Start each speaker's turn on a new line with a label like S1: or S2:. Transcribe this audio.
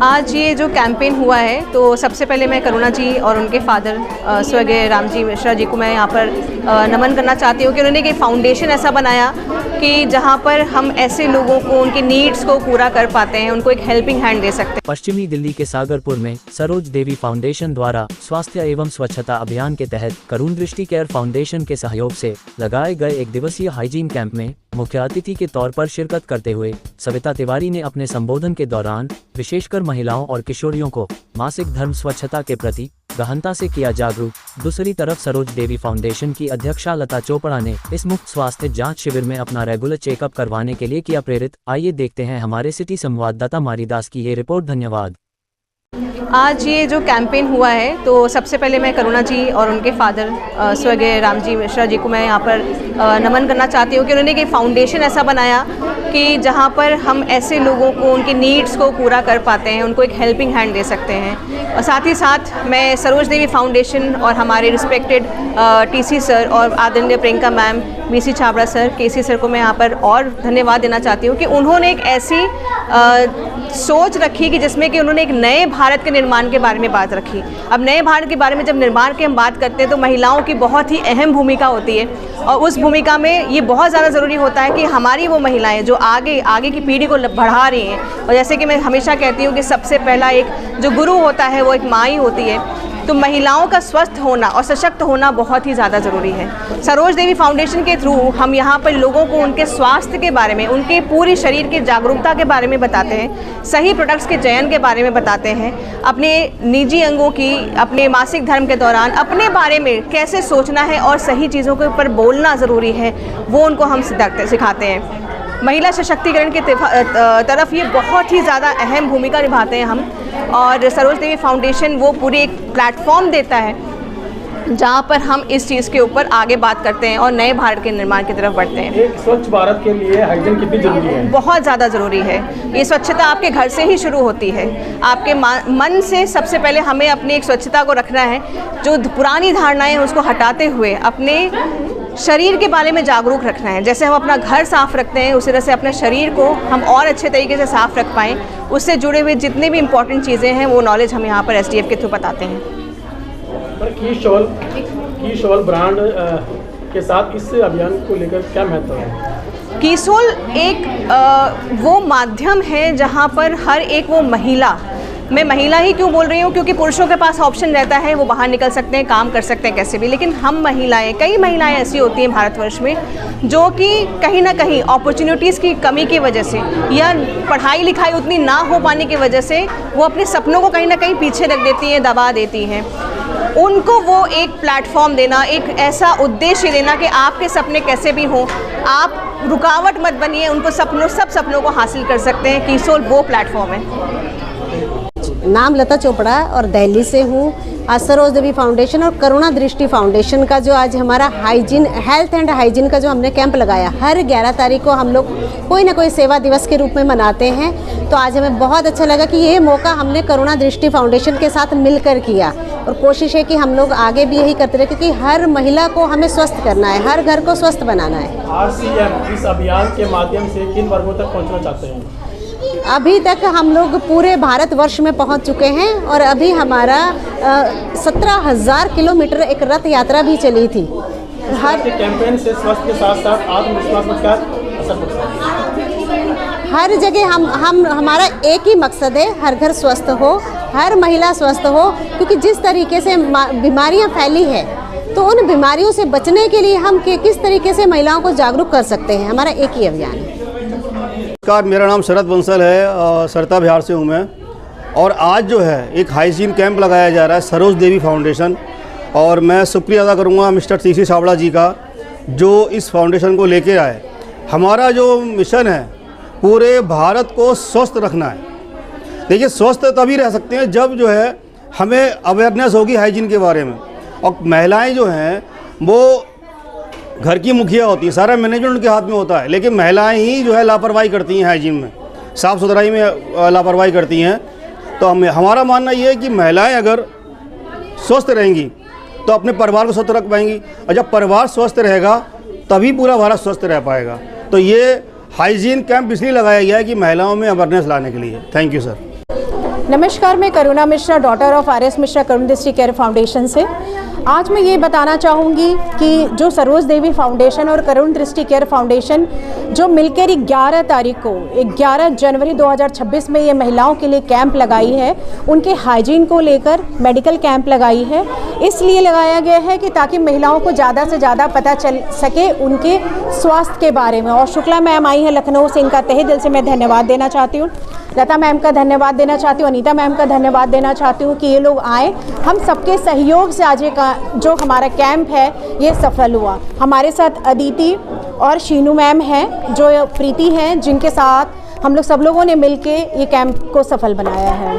S1: आज ये जो कैंपेन हुआ है तो सबसे पहले मैं करुणा जी और उनके फादर स्वर्गीय रामजी मिश्रा जी को मैं यहाँ पर नमन करना चाहती हूँ कि उन्होंने एक फाउंडेशन ऐसा बनाया कि जहाँ पर हम ऐसे लोगों को उनके नीड्स को पूरा कर पाते हैं, उनको एक हेल्पिंग हैंड दे सकते हैं।
S2: पश्चिमी दिल्ली के सागरपुर में सरोज देवी फाउंडेशन द्वारा स्वास्थ्य एवं स्वच्छता अभियान के तहत करुण दृष्टि केयर फाउंडेशन के सहयोग से लगाए गए एक दिवसीय हाइजीन कैंप में मुख्य अतिथि के तौर पर शिरकत करते हुए सविता तिवारी ने अपने संबोधन के दौरान विशेषकर महिलाओं और किशोरियों को मासिक धर्म स्वच्छता के प्रति गहनता से किया जागरूक। दूसरी तरफ सरोज देवी फाउंडेशन की अध्यक्षा लता चोपड़ा ने इस मुफ्त स्वास्थ्य जांच शिविर में अपना रेगुलर चेकअप करवाने के लिए किया प्रेरित। आइए देखते हैं हमारे सिटी संवाददाता मारीदास की ये रिपोर्ट। धन्यवाद।
S1: आज ये जो कैंपेन हुआ है तो सबसे पहले मैं करुणा जी और उनके फादर स्वर्गीय रामजी मिश्रा जी को मैं यहाँ पर नमन करना चाहती हूँ कि उन्होंने एक फाउंडेशन ऐसा बनाया कि जहाँ पर हम ऐसे लोगों को उनके नीड्स को पूरा कर पाते हैं, उनको एक हेल्पिंग हैंड दे सकते हैं। और साथ ही साथ मैं सरोज देवी फाउंडेशन और हमारे रिस्पेक्टेड टीसी सर और आदरणीय Priyanka ma'am, BC Chhabra sir, KC sir को मैं यहाँ पर और धन्यवाद देना चाहती हूँ कि उन्होंने एक ऐसी सोच रखी कि जिसमें कि उन्होंने एक नए भारत के निर्माण के बारे में बात रखी। अब नए भारत के बारे में जब निर्माण की हम बात करते हैं तो महिलाओं की बहुत ही अहम भूमिका होती है और उस भूमिका में ये बहुत ज़्यादा ज़रूरी होता है कि हमारी वो महिलाएं जो आगे की पीढ़ी को बढ़ा रही हैं। और जैसे कि मैं हमेशा कहती हूँ कि सबसे पहला एक जो गुरु होता है वो एक माँ ही होती है। तो महिलाओं का स्वस्थ होना और सशक्त होना बहुत ही ज़्यादा ज़रूरी है। सरोज देवी फाउंडेशन के थ्रू हम यहाँ पर लोगों को उनके स्वास्थ्य के बारे में, उनके पूरी शरीर की जागरूकता के बारे में बताते हैं, सही प्रोडक्ट्स के चयन के बारे में बताते हैं, अपने निजी अंगों की, अपने मासिक धर्म के दौरान अपने बारे में कैसे सोचना है और सही चीज़ों के ऊपर बोलना ज़रूरी है, वो उनको हम सिखाते हैं। महिला सशक्तिकरण की तरफ ये बहुत ही ज़्यादा अहम भूमिका निभाते हैं हम। और सरोज देवी फाउंडेशन वो पूरी एक प्लेटफॉर्म देता है जहाँ पर हम इस चीज़ के ऊपर आगे बात करते हैं और नए भारत के निर्माण की तरफ बढ़ते हैं।
S3: एक स्वच्छ भारत के लिए हाइजीन कितनी जरूरी है? बहुत
S1: ज़्यादा ज़रूरी है। ये स्वच्छता आपके घर से ही शुरू होती है। आपके मन से सबसे पहले हमें अपनी एक स्वच्छता को रखना है, जो पुरानी धारणाएं हैं उसको हटाते हुए अपने शरीर के बारे में जागरूक रखना है। जैसे हम अपना घर साफ़ रखते हैं उसी तरह से अपने शरीर को हम और अच्छे तरीके से साफ़ रख पाएँ। उससे जुड़े हुए जितने भी इम्पॉर्टेंट चीज़ें हैं वो नॉलेज हम यहाँ पर एसडीएफ के थ्रू बताते हैं।
S3: कीसोल ब्रांड के साथ इस अभियान को लेकर क्या महत्व है?
S1: कीसोल एक वो माध्यम है जहाँ पर हर एक वो महिला, मैं महिला ही क्यों बोल रही हूँ क्योंकि पुरुषों के पास ऑप्शन रहता है, वो बाहर निकल सकते हैं, काम कर सकते हैं कैसे भी, लेकिन हम महिलाएं, कई महिलाएं ऐसी होती हैं भारतवर्ष में जो कि कहीं ना कहीं अपॉर्चुनिटीज़ की कमी की वजह से या पढ़ाई लिखाई उतनी ना हो पाने की वजह से वो अपने सपनों को कहीं ना कहीं पीछे रख देती हैं, दबा देती हैं। उनको वो एक प्लेटफॉर्म देना, एक ऐसा उद्देश्य देना कि आपके सपने कैसे भी हों, आप रुकावट मत बनिए, उनको सब सपनों को हासिल कर सकते हैं। कीसोल वो प्लेटफॉर्म है।
S4: नाम लता चोपड़ा और दिल्ली से हूँ। आज सरोज देवी फाउंडेशन और करुणा दृष्टि फाउंडेशन का जो आज हमारा हाइजीन, हेल्थ एंड हाइजीन का जो हमने कैंप लगाया, हर 11 तारीख को हम लोग कोई ना कोई सेवा दिवस के रूप में मनाते हैं। तो आज हमें बहुत अच्छा लगा कि ये मौका हमने करुणा दृष्टि फाउंडेशन के साथ मिलकर किया और कोशिश है कि हम लोग आगे भी यही करते रहे क्योंकि हर महिला को हमें स्वस्थ करना है, हर घर को स्वस्थ बनाना है।
S3: RCM इस अभियान के माध्यम से किन वर्गों तक पहुँचना चाहते हैं?
S4: अभी तक हम लोग पूरे भारतवर्ष में पहुंच चुके हैं और अभी हमारा 17,000 किलोमीटर एक रथ यात्रा भी चली थी।
S3: हर कैंपेन से स्वास्थ्य के साथ साथ आत्मविश्वास में क्या असर पड़ता है?
S4: हर जगह हमारा एक ही मकसद है, हर घर स्वस्थ हो, हर महिला स्वस्थ हो, क्योंकि जिस तरीके से बीमारियां फैली है तो उन बीमारियों से बचने के लिए हम किस तरीके से महिलाओं को जागरूक कर सकते हैं, हमारा एक ही अभियान है।
S5: नमस्कार, मेरा नाम शरद बंसल है, सरता बिहार से हूँ मैं। और आज जो है एक हाइजीन कैंप लगाया जा रहा है सरोज देवी फाउंडेशन, और मैं शुक्रिया अदा करूँगा मिस्टर टीसी छाबड़ा जी का जो इस फाउंडेशन को लेके आए। हमारा जो मिशन है पूरे भारत को स्वस्थ रखना है। देखिए, स्वस्थ तभी रह सकते हैं जब जो है हमें अवेयरनेस होगी हाइजीन के बारे में। और महिलाएं जो हैं वो घर की मुखिया होती है, सारा मैनेजमेंट उनके हाथ में होता है, लेकिन महिलाएं ही जो है लापरवाही करती हैं हाइजीन में, साफ़ सुथराई में लापरवाही करती हैं। तो हमारा मानना ये है कि महिलाएं अगर स्वस्थ रहेंगी तो अपने परिवार को स्वस्थ रख पाएंगी, और जब परिवार स्वस्थ रहेगा तभी पूरा भारत स्वस्थ रह पाएगा। तो ये हाइजीन कैंप इसलिए लगाया गया है कि महिलाओं में अवेयरनेस लाने के लिए। Thank you sir.
S6: नमस्कार, मैं Karuna Mishra, daughter of R S. Mishra Karun Drishti care foundation से। आज मैं ये बताना चाहूँगी कि जो सरोज देवी फाउंडेशन और करुण दृष्टि केयर फाउंडेशन जो मिलकर 11 तारीख को 11 जनवरी 2026 में ये महिलाओं के लिए कैंप लगाई है, उनके हाइजीन को लेकर मेडिकल कैंप लगाई है। इसलिए लगाया गया है कि ताकि महिलाओं को ज़्यादा से ज़्यादा पता चल सके उनके स्वास्थ्य के बारे में। और शुक्ला मैम आई हैं लखनऊ से, इनका तहे दिल से मैं धन्यवाद देना चाहती हूँ। लता मैम का धन्यवाद देना चाहती हूँ, अनीता मैम का धन्यवाद देना चाहती हूँ कि ये लोग आए। हम सबके सहयोग से आज जो हमारा कैंप है ये सफल हुआ। हमारे साथ अदिति और शीनू मैम हैं, जो प्रीति हैं, जिनके साथ हम लोग सब लोगों ने मिलके ये कैंप को सफल बनाया है।